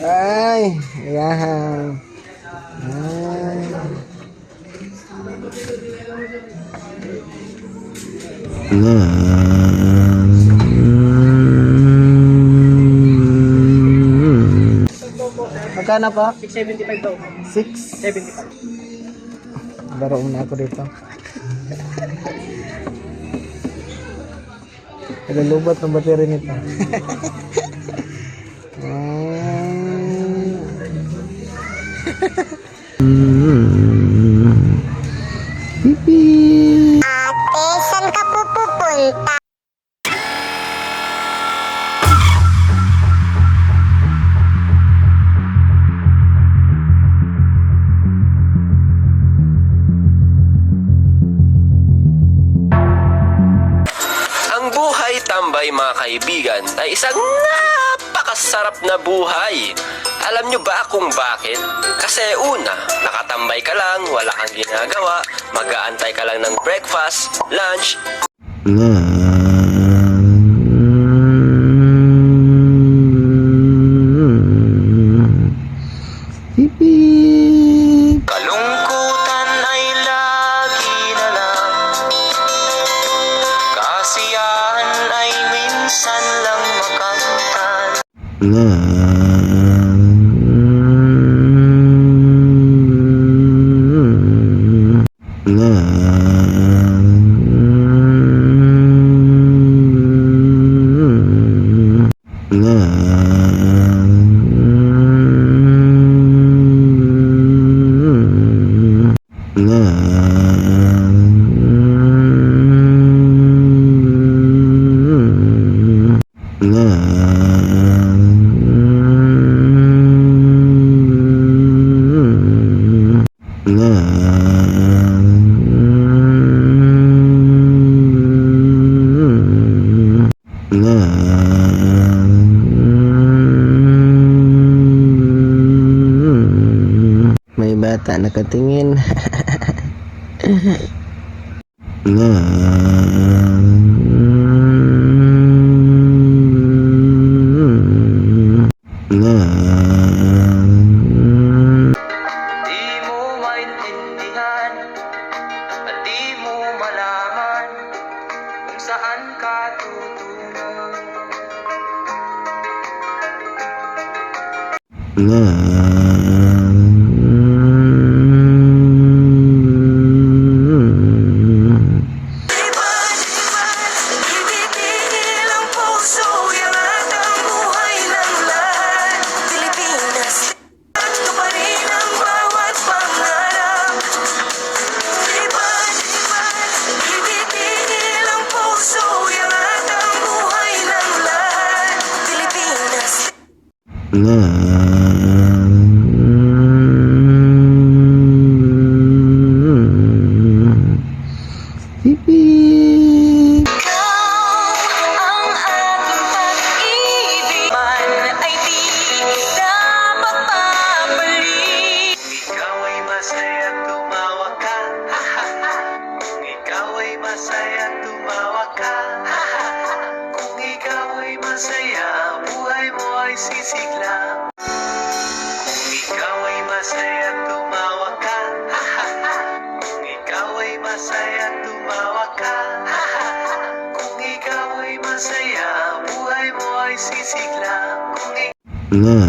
Ay, ayan. Ay. Magkano po? 675 daw. 6. Laro muna ako dito. Nalulubat ng battery nito. Pipi. Ate, saan ka pupunta? Ang buhay tambay mga kaibigan ay isang napakasarap na buhay. Alam nyo ba kung bakit? Kasi una, nakatambay ka lang, wala kang ginagawa, mag-aantay ka lang ng breakfast, lunch, Pipi. kalungkutan ay lagi na lang, kasiyahan ay minsan lang makamtan. May bata nakatingin. Di mo maintindihan at di mo malaman kung saan ka tutungo. Ibibigil ang puso, yangat ang buhay ng lahat. Pilipinas, ito pa rin ang bawat pangarap. Ibibigil ang puso, yangat ang buhay ng lahat. Pilipinas. Pipi. Ikaw ang aking pag-ibig, man ay di dapat papalik. Ikaw ay masaya, tumawa ka, ha ha ha. Kung ikaw ay masaya, tumawa ka, ha ha ha. Kung ikaw ay masaya, buhay mo ay sisigla. Kung ikaw ay masaya, tumawa ka, ha ha ha. Kung ikaw ay masaya, tumawa ka, ha ha ha. Kung ikaw ay masaya, buhay mo ay sisigla. Kung Nah.